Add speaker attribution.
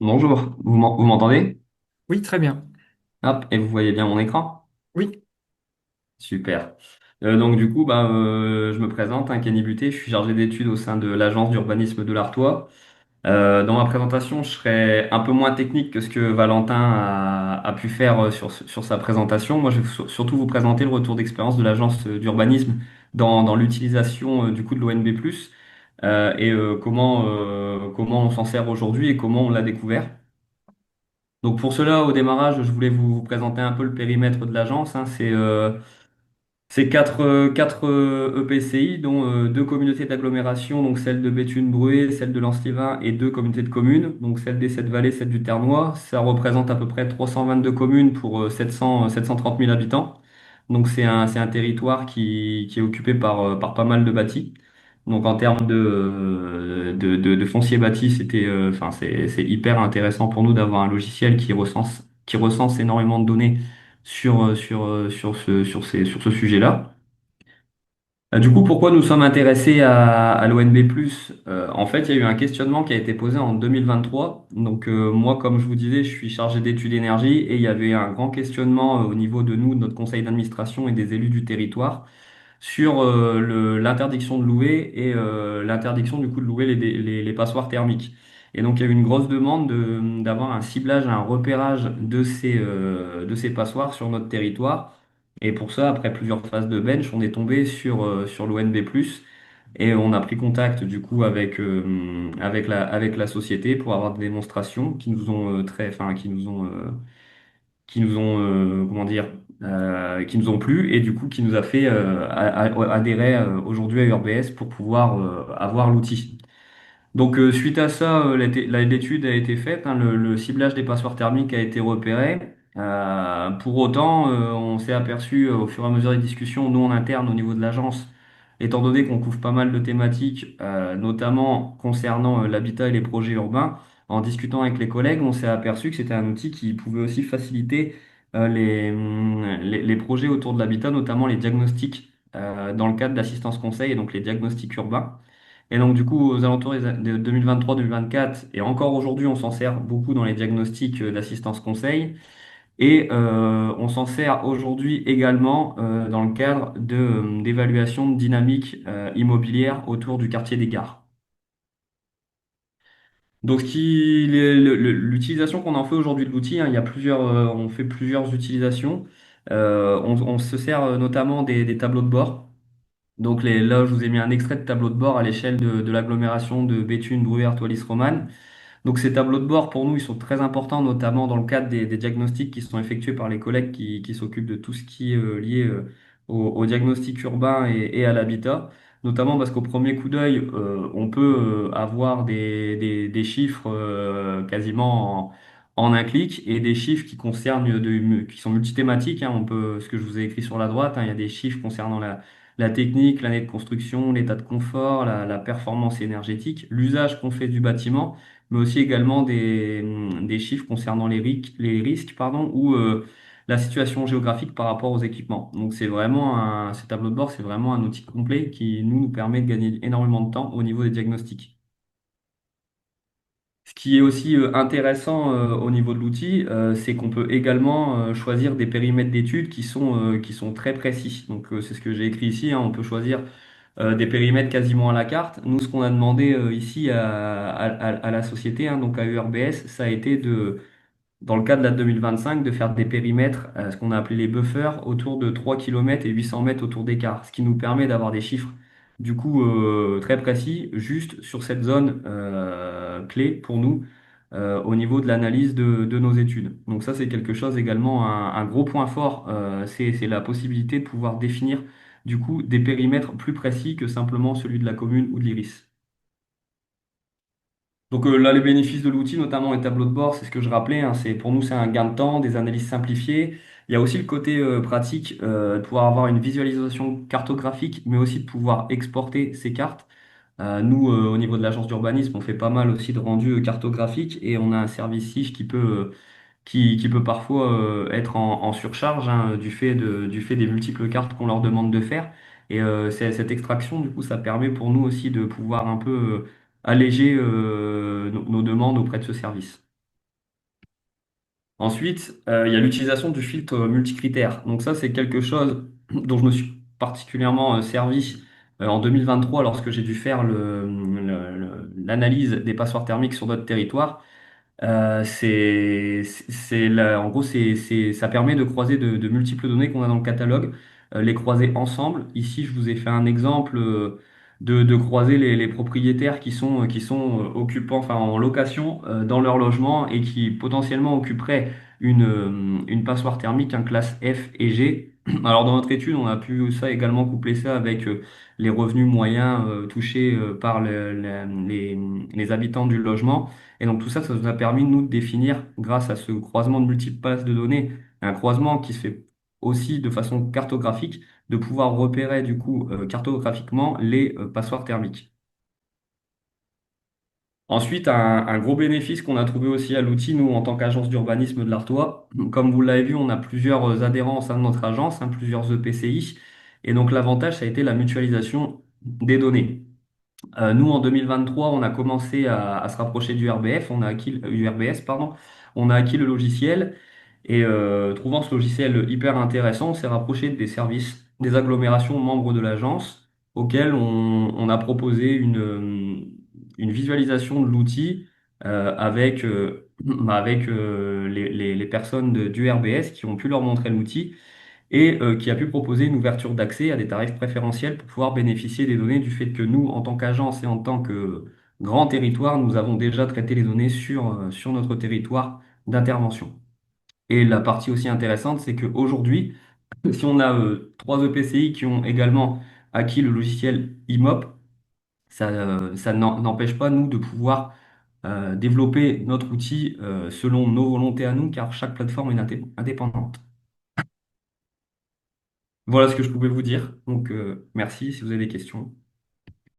Speaker 1: Bonjour, vous m'entendez?
Speaker 2: Oui, très bien.
Speaker 1: Hop, et vous voyez bien mon écran?
Speaker 2: Oui,
Speaker 1: Super. Donc du coup, je me présente, hein, Kenny Buté, je suis chargé d'études au sein de l'agence d'urbanisme de l'Artois. Dans ma présentation, je serai un peu moins technique que ce que Valentin a pu faire sur sa présentation. Moi, je vais surtout vous présenter le retour d'expérience de l'agence d'urbanisme dans l'utilisation du coup de l'ONB+, et comment on s'en sert aujourd'hui et comment on l'a découvert. Donc pour cela, au démarrage, je voulais vous présenter un peu le périmètre de l'agence, hein. C'est quatre EPCI, dont deux communautés d'agglomération, donc celle de Béthune-Bruay, celle de Lens-Liévin, et deux communautés de communes, donc celle des Sept Vallées, celle du Ternois. Ça représente à peu près 322 communes pour 730 000 habitants. Donc c'est un territoire qui est occupé par pas mal de bâtis. Donc en termes de foncier bâti, c'est hyper intéressant pour nous d'avoir un logiciel qui recense énormément de données sur ce sujet-là. Du coup, pourquoi nous sommes intéressés à l'ONB+? En fait, il y a eu un questionnement qui a été posé en 2023. Donc, moi, comme je vous disais, je suis chargé d'études énergie et il y avait un grand questionnement au niveau de nous, de notre conseil d'administration et des élus du territoire sur l'interdiction de louer et l'interdiction du coup de louer les passoires thermiques. Et donc, il y a eu une grosse demande d'avoir un ciblage, un repérage de ces passoires sur notre territoire. Et pour ça, après plusieurs phases de bench, on est tombé sur l'ONB+, et on a pris contact du coup avec la société pour avoir des démonstrations qui nous ont enfin, comment dire, qui nous ont plu et du coup qui nous a fait adhérer aujourd'hui à URBS pour pouvoir avoir l'outil. Donc, suite à ça, l'étude a été faite, hein, le ciblage des passoires thermiques a été repéré. Pour autant, on s'est aperçu au fur et à mesure des discussions, nous en interne au niveau de l'agence, étant donné qu'on couvre pas mal de thématiques, notamment concernant l'habitat et les projets urbains, en discutant avec les collègues, on s'est aperçu que c'était un outil qui pouvait aussi faciliter les projets autour de l'habitat, notamment les diagnostics dans le cadre d'assistance conseil et donc les diagnostics urbains. Et donc, du coup, aux alentours de 2023-2024, et encore aujourd'hui, on s'en sert beaucoup dans les diagnostics d'assistance conseil. Et on s'en sert aujourd'hui également dans le cadre d'évaluation de dynamique immobilière autour du quartier des gares. Donc, l'utilisation qu'on en fait aujourd'hui de l'outil, hein, il y a on fait plusieurs utilisations. On se sert notamment des tableaux de bord. Donc là, je vous ai mis un extrait de tableau de bord à l'échelle de l'agglomération de Béthune, Bruyères, Thoilly-Romane. Donc ces tableaux de bord, pour nous, ils sont très importants, notamment dans le cadre des diagnostics qui sont effectués par les collègues qui s'occupent de tout ce qui est lié au diagnostic urbain et à l'habitat. Notamment parce qu'au premier coup d'œil, on peut avoir des chiffres quasiment en un clic et des chiffres qui concernent qui sont multithématiques, hein. Ce que je vous ai écrit sur la droite, hein, il y a des chiffres concernant la technique, l'année de construction, l'état de confort, la performance énergétique, l'usage qu'on fait du bâtiment, mais aussi également des chiffres concernant les risques, pardon, ou la situation géographique par rapport aux équipements. Donc ces tableaux de bord, c'est vraiment un outil complet qui nous permet de gagner énormément de temps au niveau des diagnostics. Ce qui est aussi intéressant au niveau de l'outil, c'est qu'on peut également choisir des périmètres d'études qui sont très précis. Donc c'est ce que j'ai écrit ici, hein. On peut choisir des périmètres quasiment à la carte. Nous, ce qu'on a demandé ici à la société, hein, donc à URBS, ça a été dans le cadre de la 2025, de faire des périmètres, ce qu'on a appelé les buffers, autour de 3 km et 800 mètres autour d'écart, ce qui nous permet d'avoir des chiffres du coup très précis, juste sur cette zone clé pour nous au niveau de l'analyse de nos études. Donc ça, c'est quelque chose également, un gros point fort, c'est la possibilité de pouvoir définir du coup des périmètres plus précis que simplement celui de la commune ou de l'IRIS. Donc là, les bénéfices de l'outil, notamment les tableaux de bord, c'est ce que je rappelais, hein, pour nous, c'est un gain de temps, des analyses simplifiées. Il y a aussi le côté pratique, de pouvoir avoir une visualisation cartographique, mais aussi de pouvoir exporter ces cartes. Nous, au niveau de l'agence d'urbanisme, on fait pas mal aussi de rendus cartographiques et on a un service SIG qui peut parfois être en surcharge, hein, du fait des multiples cartes qu'on leur demande de faire. Et cette extraction, du coup, ça permet pour nous aussi de pouvoir un peu alléger nos demandes auprès de ce service. Ensuite, il y a l'utilisation du filtre multicritère. Donc ça, c'est quelque chose dont je me suis particulièrement servi en 2023 lorsque j'ai dû faire l'analyse des passoires thermiques sur notre territoire. En gros, ça permet de croiser de multiples données qu'on a dans le catalogue, les croiser ensemble. Ici, je vous ai fait un exemple de croiser les propriétaires qui sont occupants, enfin en location dans leur logement et qui potentiellement occuperaient une passoire thermique, un classe F et G. Alors dans notre étude, on a pu ça également coupler ça avec les revenus moyens touchés par les habitants du logement. Et donc tout ça, ça nous a permis, nous, de définir, grâce à ce croisement de multiples bases de données, un croisement qui se fait aussi de façon cartographique, de pouvoir repérer du coup cartographiquement les passoires thermiques. Ensuite, un gros bénéfice qu'on a trouvé aussi à l'outil, nous, en tant qu'agence d'urbanisme de l'Artois, comme vous l'avez vu, on a plusieurs adhérents au sein de notre agence, hein, plusieurs EPCI, et donc l'avantage, ça a été la mutualisation des données. Nous, en 2023, on a commencé à se rapprocher du RBF, on a acquis, URBS, pardon, on a acquis le logiciel et trouvant ce logiciel hyper intéressant, on s'est rapproché des services, des agglomérations membres de l'agence auxquelles on a proposé une visualisation de l'outil avec les personnes du RBS qui ont pu leur montrer l'outil et qui a pu proposer une ouverture d'accès à des tarifs préférentiels pour pouvoir bénéficier des données du fait que nous, en tant qu'agence et en tant que grand territoire, nous avons déjà traité les données sur notre territoire d'intervention. Et la partie aussi intéressante, c'est qu'aujourd'hui, si on a trois EPCI qui ont également acquis le logiciel IMOP, ça n'empêche pas, nous, de pouvoir développer notre outil selon nos volontés à nous, car chaque plateforme est indépendante. Voilà ce que je pouvais vous dire. Donc, merci si vous avez des questions.